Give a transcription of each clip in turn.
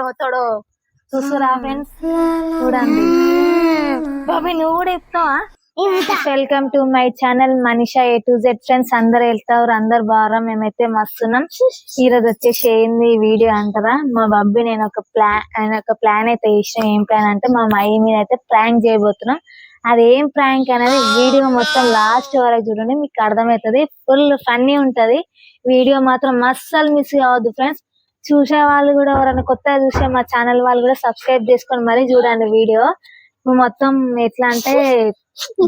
అవుతాడో చూసురా ఫ్రెండ్స్ చూడండి. బాబీ నువ్వు కూడా చెప్తావా? Welcome to my channel Manisha A to Z friends. అందరు వెళ్తారు, అందరు బాగా, మేమైతే మస్తున్నాం. ఈ రోజు వచ్చేసి ఏంది వీడియో అంటారా, మా బాబీ నేను ఒక ప్లాన్ అయితే వేసిన. ఏం ప్లాన్ అంటే మా మయ్య మీద అయితే ప్రాంక్ చేయబోతున్నాం. అదేం ప్రాంక్ అనేది వీడియో మొత్తం లాస్ట్ వరకు చూడండి, మీకు అర్థమవుతుంది. ఫుల్ ఫన్నీ ఉంటది వీడియో, మాత్రం అస్సలు మిస్ కావద్దు ఫ్రెండ్స్. చూసే వాళ్ళు కూడా ఎవరైనా కొత్తగా చూసే మా ఛానల్ వాళ్ళు కూడా సబ్స్క్రైబ్ చేసుకొని మరీ చూడండి వీడియో మొత్తం. ఎట్లా అంటే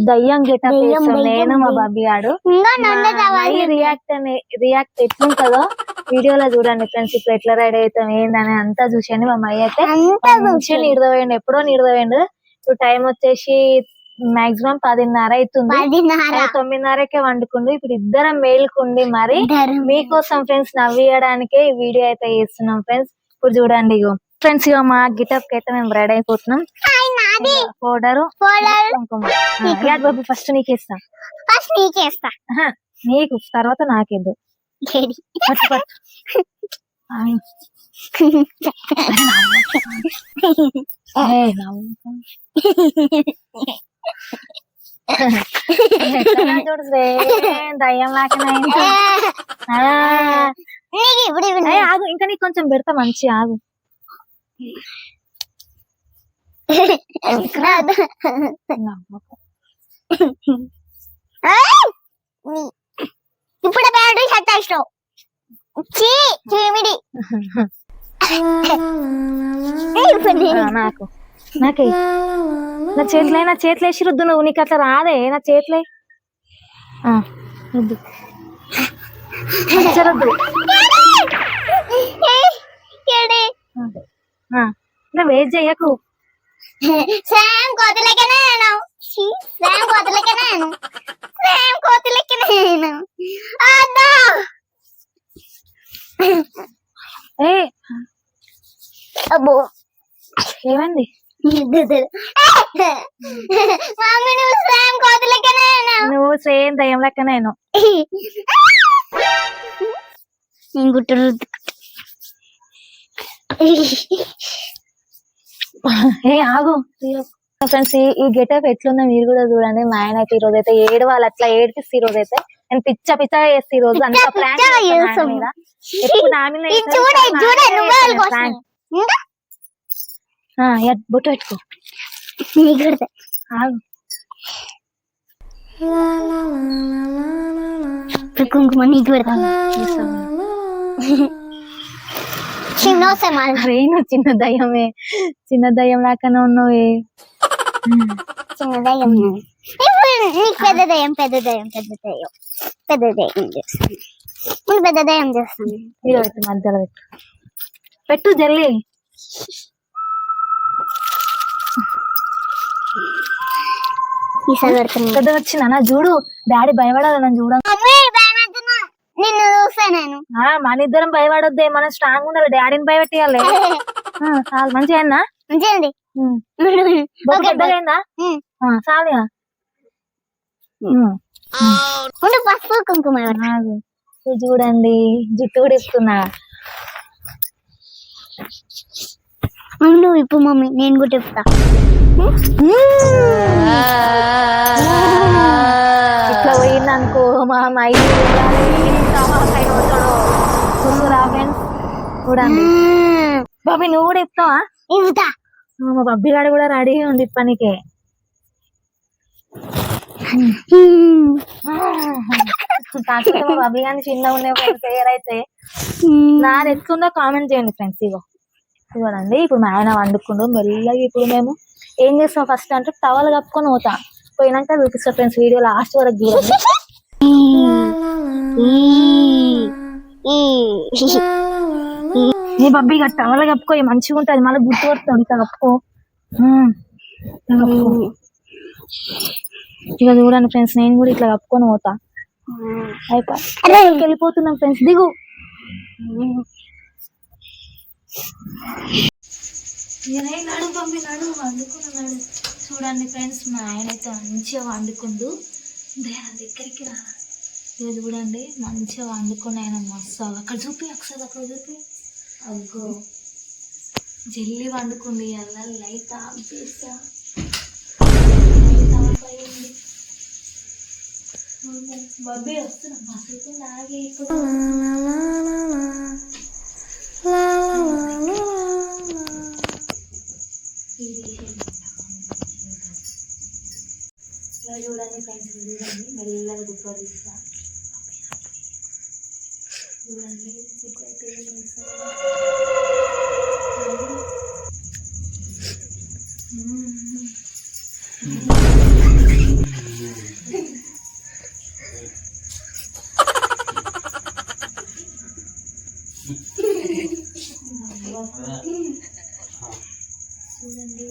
దయ్యం గెటప్ వేస్తాం నేను మా బాబీ గాడు. రియాక్ట్ ఎట్లుంటదో వీడియోలో చూడండి ఫ్రెండ్స్. ఇప్పుడు ఎట్లా రెడీ అవుతాం ఏందని అంతా చూసాను. మా మయ్య అయితే మంచిగా నిడదవేయండి, ఎప్పుడో నిడదవేయండు. ఇప్పుడు టైం వచ్చేసి మాక్సిమం 10:30 అవుతుంది. 9:30కే వండుకుండు. ఇప్పుడు ఇద్దరం మేలుకుండి మరి మీకోసం ఫ్రెండ్స్ నవ్వియడానికే ఈ వీడియో అయితే చేస్తున్నాం ఫ్రెండ్స్. ఇప్పుడు చూడండి ఇగో ఫ్రెండ్స్, ఇగో మా గిటప్ అయితే మేము రెడీ అయిపోతున్నాం. పౌడరు బాబు ఫస్ట్ నీకేస్తా, నీకు తర్వాత నాకేద్దు. పట్టు పట్టు దయ్యం ఆగు, ఇంకా నీకు కొంచెం పెడతా మంచి ఆగు. ఇప్పుడు బ్యాటరీ షట్ చేసినావు. నాకు నాకే నా చేతిలో వేసి రుద్దు. నువ్వు నీకు అట్లా రాదే నా చేతిలో రుద్దు, రుద్దు. వెయిట్ చెయ్యకు. అబ్బో ఏమండి నువ్వు సేమ్ దయ్యం లెక్కనేను. ఆగు ఫ్రెండ్స్. ఈ గెటప్ ఎట్లుందో మీరు కూడా చూడండి. మా ఆయన అయితే ఈ రోజు అయితే ఏడవాలి, అట్లా ఏడిపిస్తే ఈ రోజు అయితే నేను పిచ్చగా చేస్తే ఈ రోజు అంత ప్లాన్ బొట్టు పెట్టుకో. కుంకుమ నీకు పెడతా. చిన్న దయ్యమే, చిన్న దయ్యం లాగానే ఉన్నావే. చిన్న దయ్యం నీకు పెద్ద దయ్యం, పెద్ద దయ్యం, పెద్ద దయ్యం, పెద్ద దయ్యం చేస్తాను. పెద్ద దయ్యం చేస్తాను. మధ్యలో పెట్టు జల్లి. పెద్ద వచ్చిందా చూడు. డాడీ భయపడాలి నన్ను చూడ. నిన్ను చూస్తా నేను. మన ఇద్దరం భయపడొద్దే, మనం స్ట్రాంగ్ ఉండాలి. డాడీని భయపెట్టాలి. చాలా మంచిగా అయిందా? మంచిగా పెద్దగా చాలుగా. పసుపు కుంకుమ చూడండి, జుట్టు కూడా ఇస్తున్నా. నువ్వు ఇప్పుడు మమ్మీ, నేను కూడా చెప్తా. ఇట్లా పోయిందనుకో మా అమ్మాయి చూడండి. బాబీ నువ్వు కూడా చెప్తావా? మా బబ్బీ గాడు కూడా రెడీ ఉంది పనికే. కాకపోతే మా బబ్బీ గాని చిన్న ఉండే పేరు అయితే నాది ఎత్తుందో కామెంట్ చేయండి ఫ్రెండ్స్. చూడండి ఇప్పుడు మా ఆయన వండుకుండు మెల్లగా. ఇప్పుడు మేము ఏం చేస్తాం ఫస్ట్ అంటే టవల్ కప్పుకొని పోతా, పోయినాక చూపిస్తా ఫ్రెండ్స్. వీడియో లాస్ట్ వరకు చూడండి. నీ బబ్బీ ఇక టవల్ కప్పుకో, మంచిగా ఉంటుంది, మళ్ళీ గుర్తు పడుతుంది. ఇక కప్పుకో. ఇక చూడండి ఫ్రెండ్స్, నేను కూడా ఇట్లా కప్పుకొని పోతా. అయిపోయి వెళ్ళిపోతున్నాం ఫ్రెండ్స్. దిగు. నడు పంపి నడు వండుకున్నాడు. చూడండి ఫ్రెండ్స్, మా ఆయన అయితే మంచిగా వండుకుండు. దగ్గరికి రా. ఇది చూడండి మంచిగా వండుకుని ఆయన మస్తు. అక్కడ చూపి ఒకసారి, అక్కడ చూపి. అగ్గో జల్లి వండుకుంది అలా లైట్ ఆఫ్ చేస్తా బాబీ వస్తున్నా మసులుతుంది ఆగి చూడండి ఫ్రెండ్స్ చూడండి మెల్లగా గుప్ప తీస్తా చూడండి ఇప్పుడైతే చూడండి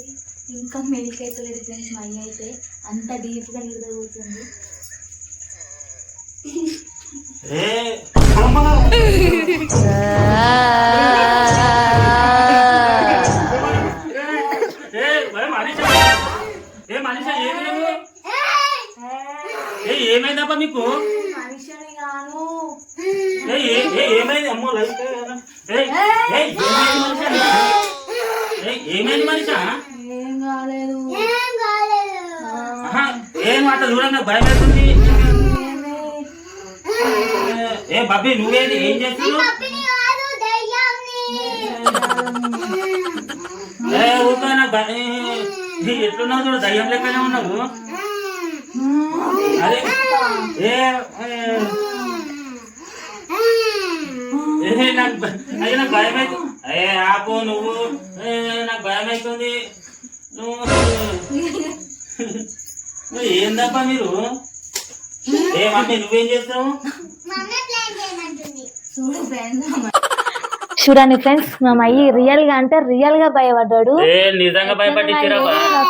ఇంకా మిల్క్ అయితే లేదు ఫ్రెండ్స్ మై అయితే అంత డీప్గా నిద్రపోతుంది ఏమైందప్ప మీకు మనిషిని గాను ఏమైంది అమ్మో లైఫ్ ఏమైంది మనిషా ఏం కాలేదు ఏం మాట చూడండి భయం అవుతుంది ఏ బాబీ నువ్వేది ఏం చేస్తున్నావు ఊరుకో నాకు ఎట్లున్నావు చూడు దయ్యం లెక్కనే ఉన్నావు అరే నాకు భయం అవుతుంది అయ్యే ఆపు నువ్వు నాకు భయం అవుతుంది నువ్వు ఏందప్ప మీరు ఏ మమ్మీ నువ్వేం చేస్తావు చూడు ఫ్రెండ్స్ చూడండి ఫ్రెండ్స్ మా అయ్యి రియల్ గా అంటే రియల్ గా భయపడ్డాడు నిజంగా భయపట్టించారా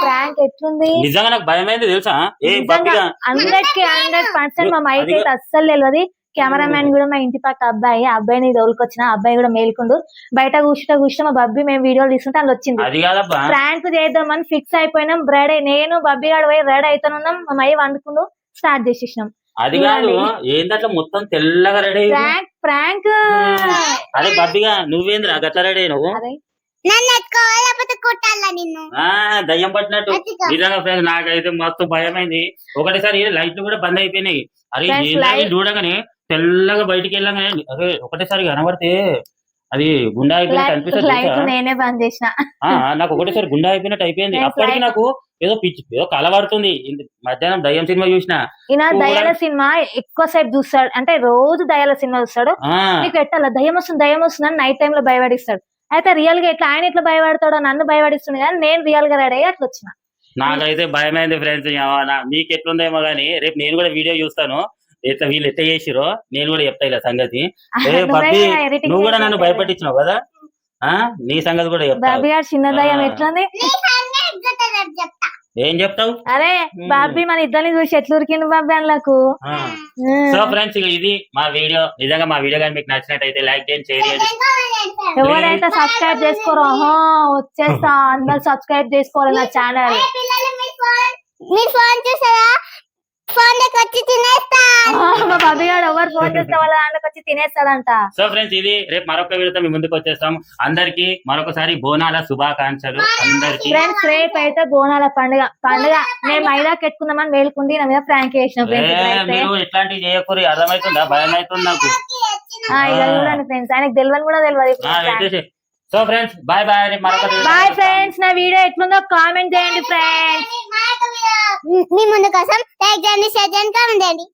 ప్రాంక్ ఎట్లుంది నిజంగా నాకు భయం అయింది తెలుసా 100% మా మైకి అయితే అస్సలు తెలియదు కెమెరామ్యాన్ కూడా మా ఇంటి పక్క అబ్బాయిని తోలుకొచ్చిన అబ్బాయి కూడా మేల్కొండు బయట కూర్చుంటే మా బబ్బీ మేము వీడియోలు తీసుకుంటే వాళ్ళు వచ్చింది అది కాదబ్బా ప్రాంక్ చేద్దామని ఫిక్స్ అయిపోయినాం రెడీ నేను బబ్బీ గాడు పోయి రెడీ అవుతున్నాం మా మయ్య వండుకుంటూ స్టార్ట్ చేసేసినాం అది కాదు ఏందట్లా మొత్తం తెల్లగా రెడీ ప్రాంక్ అదే బబ్బిగా నువ్వేంద్రా గట్ల రెడీ నువ్వు దయ్యం పట్టినట్టు నిజంగా ఫ్రెండ్స్ నాకైతే మస్తు భయమైంది ఒకటేసారి లైట్లు కూడా బంద్ అయిపోయినాయి అరే ఏంటని చూడగానే తెల్లగా బయటికి వెళ్ళగానే అరే ఒకటేసారి కనబడితే అది గుండా అయిపోయినట్టు అనిపిస్తుంది నేనే బంద్ చేసిన నాకు ఒకటేసారి గుండా అయిపోయినట్టు అయిపోయింది అప్పటికి నాకు ఏదో పిచ్చి ఏదో కలబడుతుంది మధ్యాహ్నం దయ్యం సినిమా చూసిన ఈయన దయ్యాల సినిమా ఎక్కువ సేపు చూస్తాడు అంటే రోజు దయ్యాల సినిమా చూస్తాడు నీకు పెట్టాల దయ్యం వస్తుంది అని నైట్ టైమ్ లో భయపడిస్తాడు అయితే రియల్ గా ఇట్లా ఆయన ఇట్లా భయపడతాడో నన్ను భయపడిస్తుంది కానీ నేను రియల్ గా రెడీ అయ్యి అట్లా వచ్చిన నాకైతే భయమైంది ఫ్రెండ్స్ మీకు ఎట్లుందేమో గానీ రేపు నేను కూడా వీడియో చూస్తాను ఎట్లా వీళ్ళు ఎట్లా చేసిరో నేను కూడా చెప్తా ఇలా సంగతి నువ్వు కూడా నన్ను భయపట్టించినావు కదా నీ సంగతి కూడా చెప్తా చిన్న దయ్యం ఎట్లుంది ఏం చెప్తావు అరే బాబీ మన ఇద్దరిని చూసి ఎట్లు ఉరికిండు బాబీ అందులకు సో ఫ్రెండ్స్ ఇది మా వీడియో నిజంగా మా వీడియో కానీ మీకు నచ్చినట్టయితే లైక్ చేయండి షేర్ చేయండి ఎవరైతే సబ్స్క్రైబ్ చేసుకోరో వచ్చేస్తా అందరు సబ్స్క్రైబ్ చేసుకోవాలి నా ఛానల్ మీరు ఫోన్ చూసారా ఫోన్ దగ్గర వచ్చి తినేస్తా మా బాబీ గారు ఎవరు ఫోన్ చేస్తే వాళ్ళ దాంట్లోకి వచ్చి తినేస్తాడంట సో ఫ్రెండ్స్ ఇది రేపు మరొక వీడియోతో మీ ముందుకు వచ్చేస్తాం అందరికి మరొకసారి బోనాల శుభాకాంక్షలు అందరికి ఫ్రెండ్స్ రేపు అయితే బోనాల పండుగ మేము మైదాకి ఎట్టుకుందామని వేలుకుండి నా మీద ప్రాంక్ చేసిన మీరు ఇట్లాంటివి చేయకూరి అర్థమవుతుందా భయం అవుతుంది నాకు చూడండి ఫ్రెండ్స్ ఆయనకు తెలియని కూడా తెలియదు సో ఫ్రెండ్స్ బాయ్ బాయ్ మరొక బాయ్ ఫ్రెండ్స్ నా వీడియో ఎట్లుందో కామెంట్ చేయండి ఫ్రెండ్స్ మీ ముందు కోసం లైక్ చేయండి షేర్ చేయండి కామెంట్ చేయండి